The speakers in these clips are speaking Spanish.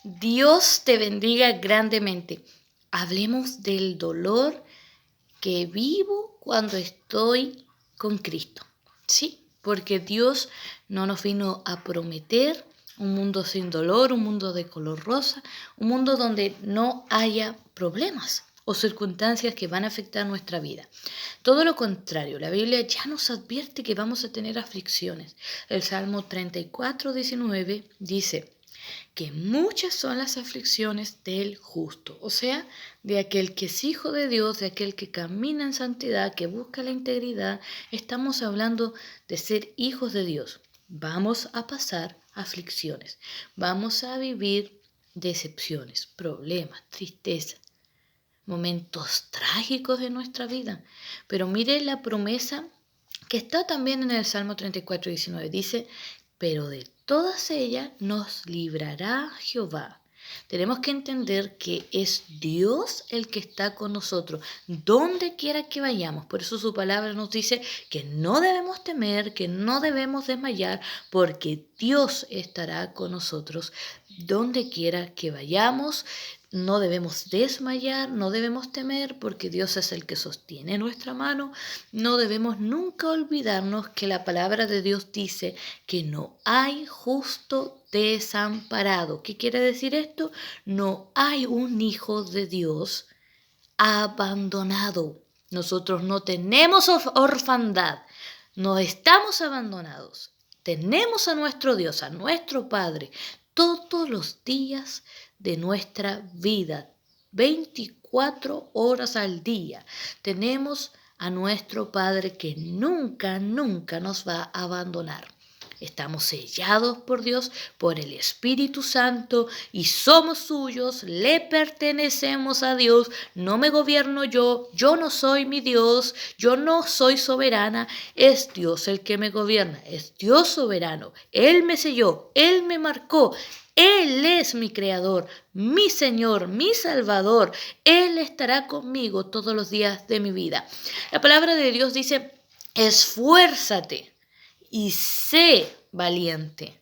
Dios te bendiga grandemente. Hablemos del dolor que vivo cuando estoy con Cristo. Sí, porque Dios no nos vino a prometer un mundo sin dolor, un mundo de color rosa, un mundo donde no haya problemas o circunstancias que van a afectar nuestra vida. Todo lo contrario, la Biblia ya nos advierte que vamos a tener aflicciones. El Salmo 34:19 dice que muchas son las aflicciones del justo, o sea, de aquel que es hijo de Dios, de aquel que camina en santidad, que busca la integridad. Estamos hablando de ser hijos de Dios. Vamos a pasar aflicciones, vamos a vivir decepciones, problemas, tristeza, momentos trágicos de nuestra vida. Pero mire la promesa que está también en el Salmo 34:19. Dice, pero de todas ellas nos librará Jehová. Tenemos que entender que es Dios el que está con nosotros, donde quiera que vayamos. Por eso su palabra nos dice que no debemos temer, que no debemos desmayar, porque Dios estará con nosotros, donde quiera que vayamos. No debemos desmayar, no debemos temer, porque Dios es el que sostiene nuestra mano. No debemos nunca olvidarnos que la palabra de Dios dice que no hay justo desamparado. ¿Qué quiere decir esto? No hay un hijo de Dios abandonado. Nosotros no tenemos orfandad, no estamos abandonados. Tenemos a nuestro Dios, a nuestro Padre, todos los días de nuestra vida, 24 horas al día. Tenemos a nuestro Padre que nunca, nunca nos va a abandonar. Estamos sellados por Dios, por el Espíritu Santo, y somos suyos, le pertenecemos a Dios. No me gobierno yo no soy mi Dios, yo no soy soberana, es Dios el que me gobierna, es Dios soberano. Él me selló, Él me marcó, Él es mi creador, mi Señor, mi Salvador. Él estará conmigo todos los días de mi vida. La palabra de Dios dice, esfuérzate y sé valiente,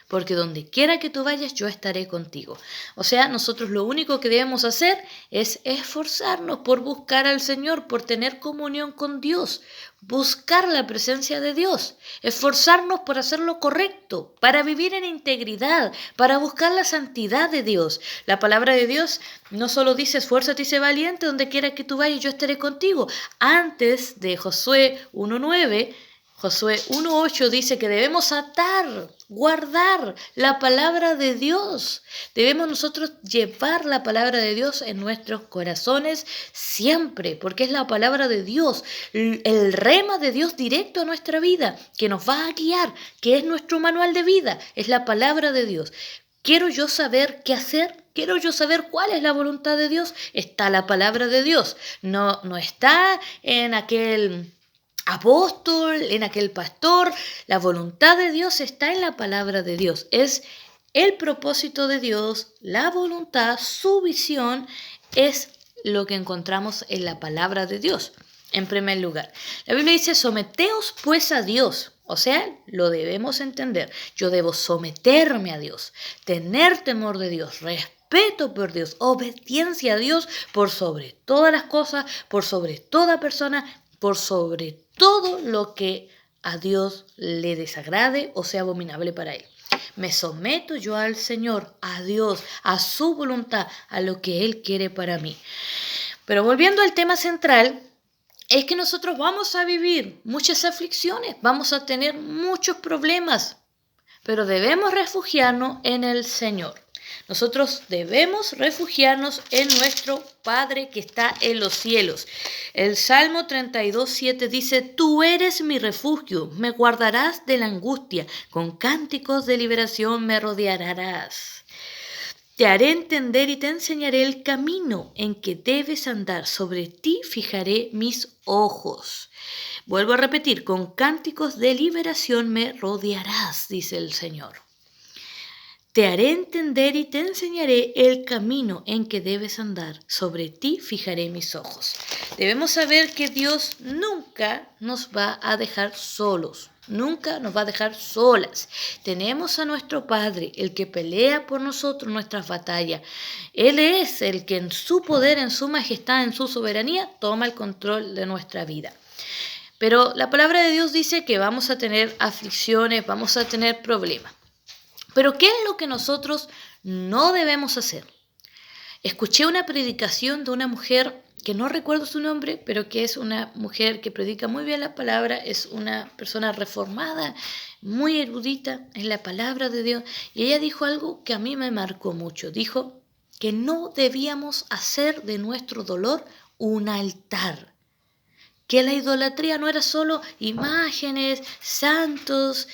porque donde quiera que tú vayas, yo estaré contigo. O sea, nosotros lo único que debemos hacer es esforzarnos por buscar al Señor, por tener comunión con Dios, buscar la presencia de Dios, esforzarnos por hacer lo correcto, para vivir en integridad, para buscar la santidad de Dios. La palabra de Dios no solo dice esfuérzate y sé valiente, donde quiera que tú vayas, yo estaré contigo. Antes de Josué 1:9, Josué 1:8 dice que debemos atar, guardar la palabra de Dios. Debemos nosotros llevar la palabra de Dios en nuestros corazones siempre, porque es la palabra de Dios, el rema de Dios directo a nuestra vida, que nos va a guiar, que es nuestro manual de vida, es la palabra de Dios. ¿Quiero yo saber qué hacer? ¿Quiero yo saber cuál es la voluntad de Dios? Está la palabra de Dios. No está en aquel apóstol, en aquel pastor. La voluntad de Dios está en la palabra de Dios. Es el propósito de Dios, la voluntad, su visión, es lo que encontramos en la palabra de Dios. En primer lugar, la Biblia dice, someteos pues a Dios. O sea, lo debemos entender. Yo debo someterme a Dios, tener temor de Dios, respeto por Dios, obediencia a Dios por sobre todas las cosas, por sobre toda persona, por sobre todo lo que a Dios le desagrade o sea abominable para Él. Me someto yo al Señor, a Dios, a su voluntad, a lo que Él quiere para mí. Pero volviendo al tema central, es que nosotros vamos a vivir muchas aflicciones, vamos a tener muchos problemas, pero debemos refugiarnos en el Señor. Nosotros debemos refugiarnos en nuestro Padre que está en los cielos. El Salmo 32:7 dice, tú eres mi refugio, me guardarás de la angustia, con cánticos de liberación me rodearás. Te haré entender y te enseñaré el camino en que debes andar. Sobre ti fijaré mis ojos. Vuelvo a repetir, con cánticos de liberación me rodearás, dice el Señor. Te haré entender y te enseñaré el camino en que debes andar. Sobre ti fijaré mis ojos. Debemos saber que Dios nunca nos va a dejar solos. Nunca nos va a dejar solas. Tenemos a nuestro Padre, el que pelea por nosotros nuestras batallas. Él es el que en su poder, en su majestad, en su soberanía, toma el control de nuestra vida. Pero la palabra de Dios dice que vamos a tener aflicciones, vamos a tener problemas. Pero ¿qué es lo que nosotros no debemos hacer? Escuché una predicación de una mujer que no recuerdo su nombre, pero que es una mujer que predica muy bien la palabra, es una persona reformada, muy erudita en la palabra de Dios, y ella dijo algo que a mí me marcó mucho. Dijo que no debíamos hacer de nuestro dolor un altar, que la idolatría no era solo imágenes, santos,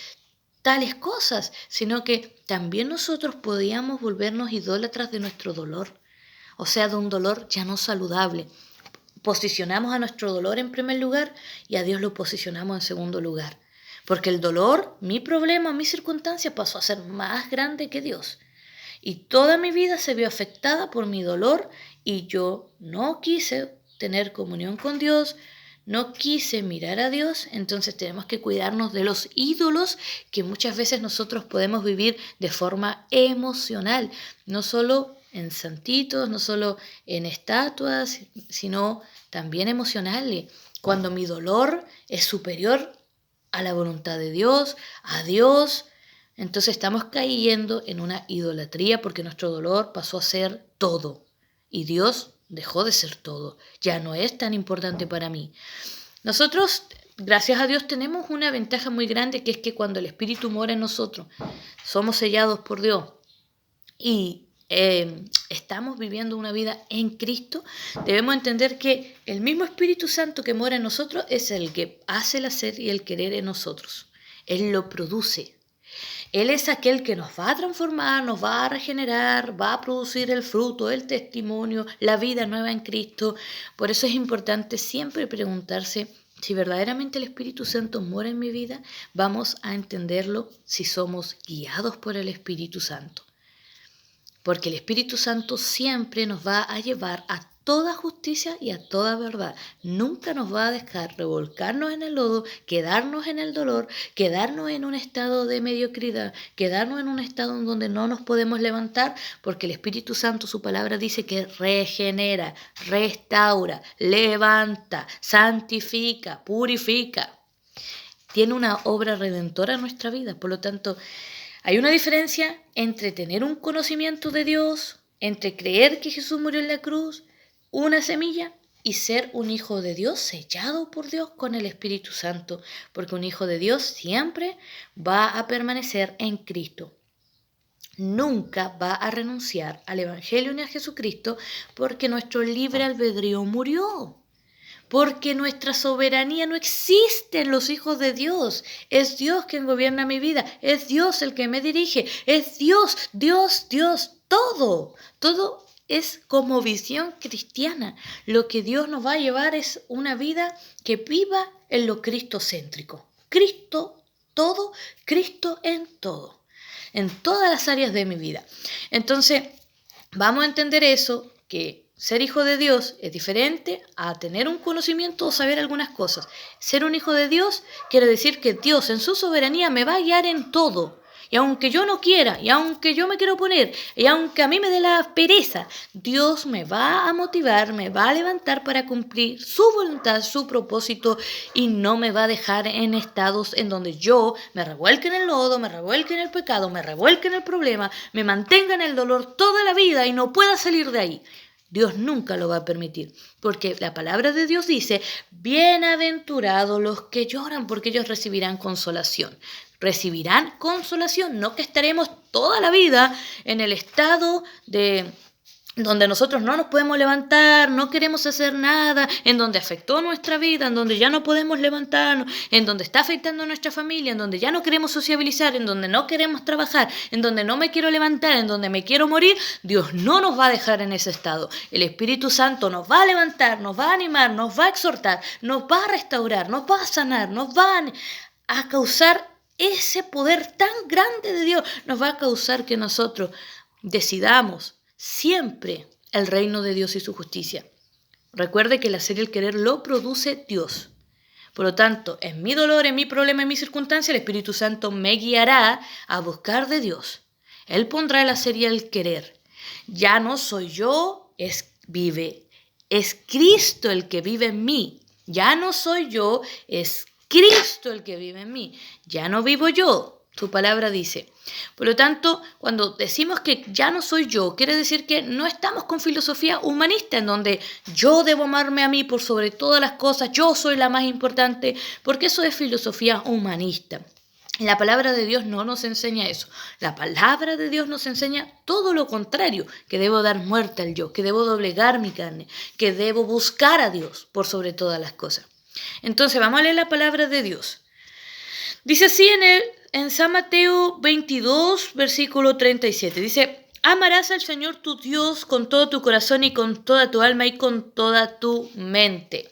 tales cosas, sino que también nosotros podíamos volvernos idólatras de nuestro dolor. O sea, de un dolor ya no saludable. Posicionamos a nuestro dolor en primer lugar y a Dios lo posicionamos en segundo lugar. Porque el dolor, mi problema, mi circunstancia pasó a ser más grande que Dios. Y toda mi vida se vio afectada por mi dolor y yo no quise tener comunión con Dios, no quise mirar a Dios. Entonces tenemos que cuidarnos de los ídolos que muchas veces nosotros podemos vivir de forma emocional, no solo en santitos, no solo en estatuas, sino también emocionales. Cuando mi dolor es superior a la voluntad de Dios, a Dios, entonces estamos cayendo en una idolatría porque nuestro dolor pasó a ser todo y Dios dejó de ser todo. Ya no es tan importante para mí. Nosotros, gracias a Dios, tenemos una ventaja muy grande, que es que cuando el Espíritu mora en nosotros, somos sellados por Dios y estamos viviendo una vida en Cristo. Debemos entender que el mismo Espíritu Santo que mora en nosotros es el que hace el hacer y el querer en nosotros. Él lo produce. Él es aquel que nos va a transformar, nos va a regenerar, va a producir el fruto, el testimonio, la vida nueva en Cristo. Por eso es importante siempre preguntarse si verdaderamente el Espíritu Santo mora en mi vida. Vamos a entenderlo si somos guiados por el Espíritu Santo. Porque el Espíritu Santo siempre nos va a llevar a toda justicia y a toda verdad. Nunca nos va a dejar revolcarnos en el lodo, quedarnos en el dolor, quedarnos en un estado de mediocridad, quedarnos en un estado en donde no nos podemos levantar, porque el Espíritu Santo, su palabra dice que regenera, restaura, levanta, santifica, purifica. Tiene una obra redentora en nuestra vida. Por lo tanto, hay una diferencia entre tener un conocimiento de Dios, entre creer que Jesús murió en la cruz, una semilla, y ser un hijo de Dios sellado por Dios con el Espíritu Santo, porque un hijo de Dios siempre va a permanecer en Cristo. Nunca va a renunciar al Evangelio ni a Jesucristo, porque nuestro libre albedrío murió. Porque nuestra soberanía no existe en los hijos de Dios. Es Dios quien gobierna mi vida. Es Dios el que me dirige. Es Dios, Dios, Dios. Todo. Todo es como visión cristiana. Lo que Dios nos va a llevar es una vida que viva en lo cristocéntrico. Cristo todo, Cristo en todo. En todas las áreas de mi vida. Entonces, vamos a entender eso, que ser hijo de Dios es diferente a tener un conocimiento o saber algunas cosas. Ser un hijo de Dios quiere decir que Dios en su soberanía me va a guiar en todo. Y aunque yo no quiera, y aunque yo me quiero oponer, y aunque a mí me dé la pereza, Dios me va a motivar, me va a levantar para cumplir su voluntad, su propósito, y no me va a dejar en estados en donde yo me revuelque en el lodo, me revuelque en el pecado, me revuelque en el problema, me mantenga en el dolor toda la vida y no pueda salir de ahí. Dios nunca lo va a permitir, porque la palabra de Dios dice, bienaventurados los que lloran, porque ellos recibirán consolación. Recibirán consolación, no que estaremos toda la vida en el estado de donde nosotros no nos podemos levantar, no queremos hacer nada, en donde afectó nuestra vida, en donde ya no podemos levantarnos, en donde está afectando a nuestra familia, en donde ya no queremos sociabilizar, en donde no queremos trabajar, en donde no me quiero levantar, en donde me quiero morir. Dios no nos va a dejar en ese estado. El Espíritu Santo nos va a levantar, nos va a animar, nos va a exhortar, nos va a restaurar, nos va a sanar, nos va a causar ese poder tan grande de Dios, nos va a causar que nosotros decidamos siempre el reino de Dios y su justicia. Recuerde que el hacer y el querer lo produce Dios. Por lo tanto, en mi dolor, en mi problema, en mi circunstancia, el Espíritu Santo me guiará a buscar de Dios. Él pondrá el hacer y el querer. Ya no soy yo, es Cristo el que vive en mí. Ya no soy yo, es Cristo el que vive en mí. Ya no vivo yo, su palabra dice. Por lo tanto, cuando decimos que ya no soy yo, quiere decir que no estamos con filosofía humanista en donde yo debo amarme a mí por sobre todas las cosas, yo soy la más importante, porque eso es filosofía humanista. La palabra de Dios no nos enseña eso. La palabra de Dios nos enseña todo lo contrario, que debo dar muerte al yo, que debo doblegar mi carne, que debo buscar a Dios por sobre todas las cosas. Entonces vamos a leer la palabra de Dios. Dice así en San Mateo 22, versículo 37. Dice, amarás al Señor tu Dios con todo tu corazón y con toda tu alma y con toda tu mente.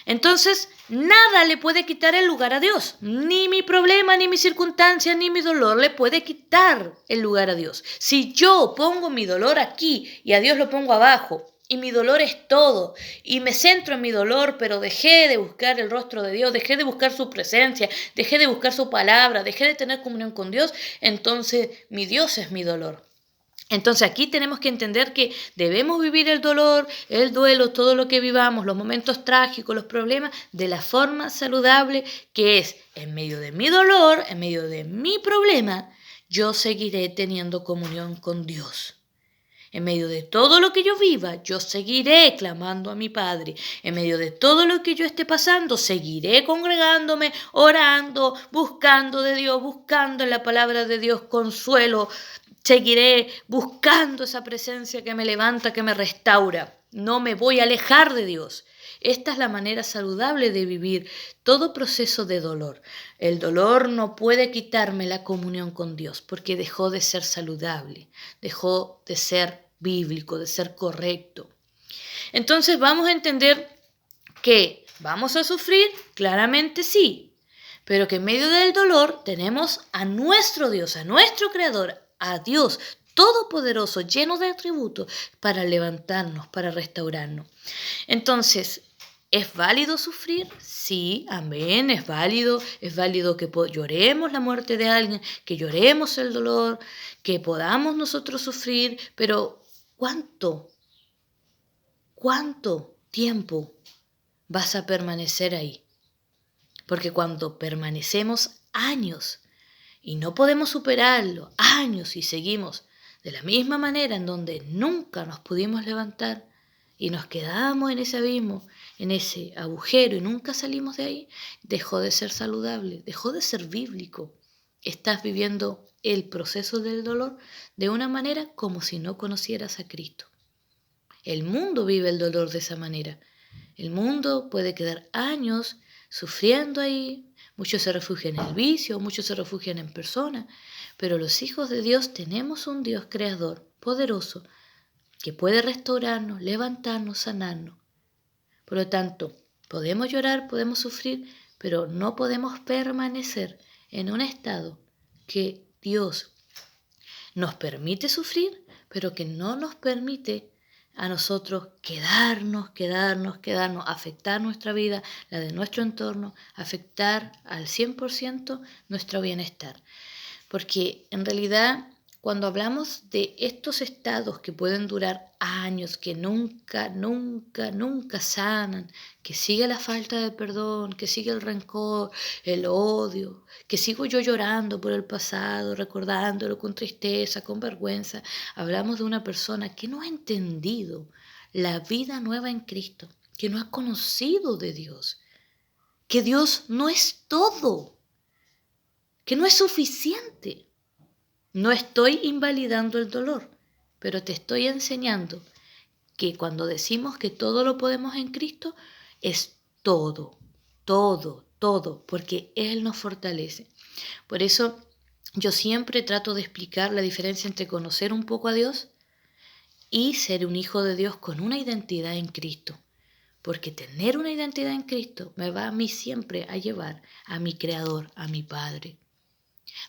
Entonces, nada le puede quitar el lugar a Dios. Ni mi problema, ni mi circunstancia, ni mi dolor le puede quitar el lugar a Dios. Si yo pongo mi dolor aquí y a Dios lo pongo abajo, y mi dolor es todo, y me centro en mi dolor, pero dejé de buscar el rostro de Dios, dejé de buscar su presencia, dejé de buscar su palabra, dejé de tener comunión con Dios, entonces mi Dios es mi dolor. Entonces aquí tenemos que entender que debemos vivir el dolor, el duelo, todo lo que vivamos, los momentos trágicos, los problemas, de la forma saludable que es en medio de mi dolor, en medio de mi problema, yo seguiré teniendo comunión con Dios. En medio de todo lo que yo viva, yo seguiré clamando a mi Padre. En medio de todo lo que yo esté pasando, seguiré congregándome, orando, buscando de Dios, buscando en la palabra de Dios consuelo. Seguiré buscando esa presencia que me levanta, que me restaura. No me voy a alejar de Dios. Esta es la manera saludable de vivir todo proceso de dolor. El dolor no puede quitarme la comunión con Dios porque dejó de ser saludable, dejó de ser bíblico, de ser correcto. Entonces vamos a entender que vamos a sufrir, claramente sí, pero que en medio del dolor tenemos a nuestro Dios, a nuestro Creador, a Dios todopoderoso, lleno de atributos, para levantarnos, para restaurarnos. Entonces, ¿es válido sufrir? Sí, amén, es válido que lloremos la muerte de alguien, que lloremos el dolor, que podamos nosotros sufrir, pero ¿cuánto tiempo vas a permanecer ahí? Porque cuando permanecemos años y no podemos superarlo, años y seguimos de la misma manera en donde nunca nos pudimos levantar y nos quedamos en ese abismo, en ese agujero y nunca salimos de ahí, dejó de ser saludable, dejó de ser bíblico. Estás viviendo el proceso del dolor de una manera como si no conocieras a Cristo. El mundo vive el dolor de esa manera. El mundo puede quedar años sufriendo ahí, muchos se refugian en el vicio, muchos se refugian en personas, pero los hijos de Dios tenemos un Dios creador, poderoso, que puede restaurarnos, levantarnos, sanarnos. Por lo tanto, podemos llorar, podemos sufrir, pero no podemos permanecer en un estado que Dios nos permite sufrir, pero que no nos permite a nosotros quedarnos, afectar nuestra vida, la de nuestro entorno, afectar al 100% nuestro bienestar. Porque en realidad, cuando hablamos de estos estados que pueden durar años, que nunca sanan, que sigue la falta de perdón, que sigue el rencor, el odio, que sigo yo llorando por el pasado, recordándolo con tristeza, con vergüenza, hablamos de una persona que no ha entendido la vida nueva en Cristo, que no ha conocido de Dios, que Dios no es todo, que no es suficiente. No estoy invalidando el dolor, pero te estoy enseñando que cuando decimos que todo lo podemos en Cristo, es todo, porque Él nos fortalece. Por eso yo siempre trato de explicar la diferencia entre conocer un poco a Dios y ser un hijo de Dios con una identidad en Cristo. Porque tener una identidad en Cristo me va a mí siempre a llevar a mi Creador, a mi Padre.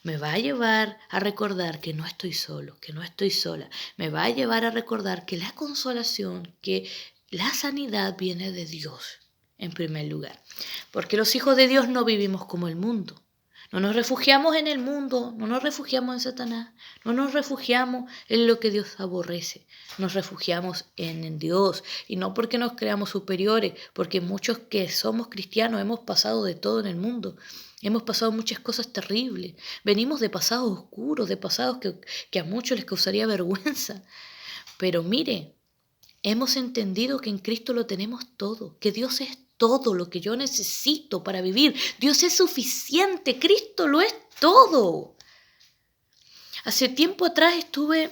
Me va a llevar a recordar que no estoy solo, que no estoy sola. Me va a llevar a recordar que la consolación, que la sanidad viene de Dios. en primer lugar. Porque los hijos de Dios no vivimos como el mundo. No nos refugiamos en el mundo, no nos refugiamos en Satanás, no nos refugiamos en lo que Dios aborrece. Nos refugiamos en Dios, y no porque nos creamos superiores, porque muchos que somos cristianos hemos pasado de todo en el mundo. Hemos pasado muchas cosas terribles. Venimos de pasados oscuros, de pasados que a muchos les causaría vergüenza. Pero mire, hemos entendido que en Cristo lo tenemos todo, que Dios es todo lo que yo necesito para vivir. Dios es suficiente, Cristo lo es todo. Hace tiempo atrás estuve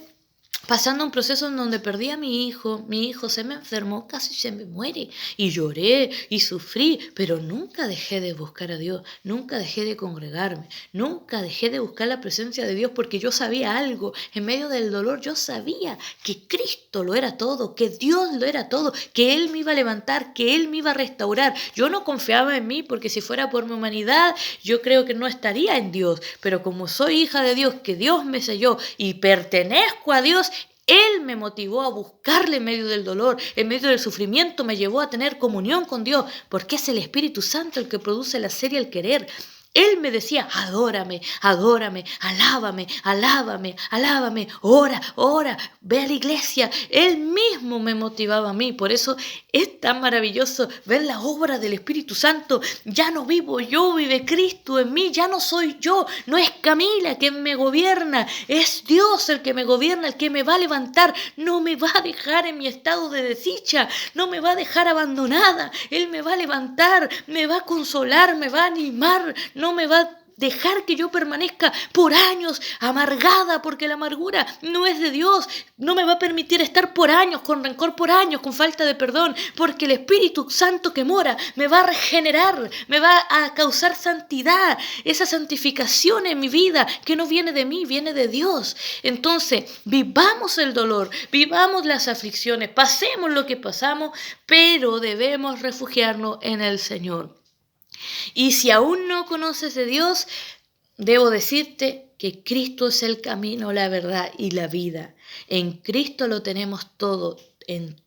pasando un proceso en donde perdí a mi hijo se me enfermó, casi se me muere, y lloré y sufrí, pero nunca dejé de buscar a Dios, nunca dejé de congregarme, nunca dejé de buscar la presencia de Dios, porque yo sabía algo, en medio del dolor yo sabía que Cristo lo era todo, que Dios lo era todo, que Él me iba a levantar, que Él me iba a restaurar. Yo no confiaba en mí, porque si fuera por mi humanidad, yo creo que no estaría en Dios, pero como soy hija de Dios, que Dios me selló y pertenezco a Dios, Él me motivó a buscarle en medio del dolor, en medio del sufrimiento, me llevó a tener comunión con Dios, porque es el Espíritu Santo el que produce el hacer y el querer. Él me decía, adórame, adórame, alábame, alábame, alábame, ora, ora, ve a la iglesia. Él mismo me motivaba a mí, por eso es tan maravilloso ver la obra del Espíritu Santo. Ya no vivo yo, vive Cristo en mí, ya no soy yo, no es Camila quien me gobierna, es Dios el que me gobierna, el que me va a levantar, no me va a dejar en mi estado de desdicha, no me va a dejar abandonada, Él me va a levantar, me va a consolar, me va a animar, no me va a dejar que yo permanezca por años amargada, porque la amargura no es de Dios. No me va a permitir estar por años con rencor, por años con falta de perdón, porque el Espíritu Santo que mora me va a regenerar, me va a causar santidad, esa santificación en mi vida que no viene de mí, viene de Dios. Entonces, vivamos el dolor, vivamos las aflicciones, pasemos lo que pasamos, pero debemos refugiarnos en el Señor. Y si aún no conoces de Dios, debo decirte que Cristo es el camino, la verdad y la vida. En Cristo lo tenemos todo. En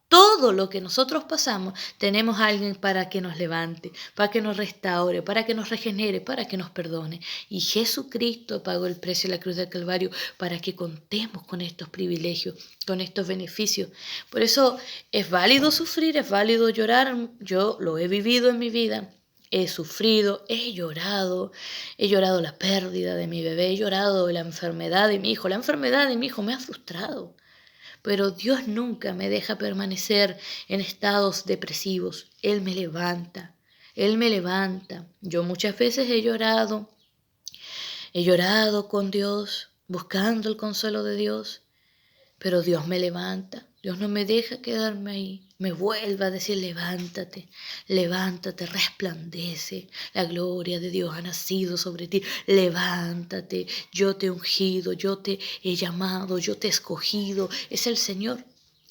todo lo que nosotros pasamos, tenemos a alguien para que nos levante, para que nos restaure, para que nos regenere, para que nos perdone. Y Jesucristo pagó el precio de la cruz del Calvario para que contemos con estos privilegios, con estos beneficios. Por eso es válido sufrir, es válido llorar. Yo lo he vivido en mi vida. He sufrido, he llorado la pérdida de mi bebé, he llorado la enfermedad de mi hijo. La enfermedad de mi hijo me ha frustrado, pero Dios nunca me deja permanecer en estados depresivos. Él me levanta, Él me levanta. Yo muchas veces he llorado con Dios, buscando el consuelo de Dios, pero Dios me levanta. Dios no me deja quedarme ahí, me vuelve a decir, levántate, levántate, resplandece, la gloria de Dios ha nacido sobre ti, levántate, yo te he ungido, yo te he llamado, yo te he escogido, es el Señor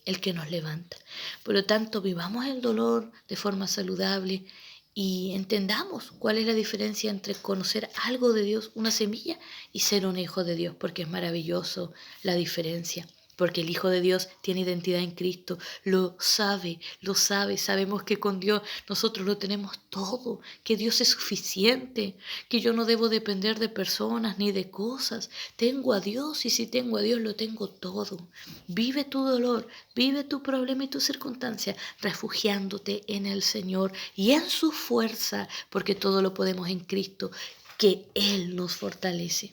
el que nos levanta. Por lo tanto, vivamos el dolor de forma saludable y entendamos cuál es la diferencia entre conocer algo de Dios, una semilla, y ser un hijo de Dios, porque es maravilloso la diferencia. Porque el Hijo de Dios tiene identidad en Cristo, lo sabe, sabemos que con Dios nosotros lo tenemos todo, que Dios es suficiente, que yo no debo depender de personas ni de cosas, tengo a Dios y si tengo a Dios lo tengo todo. Vive tu dolor, vive tu problema y tu circunstancia, refugiándote en el Señor y en su fuerza, porque todo lo podemos en Cristo, que Él nos fortalece.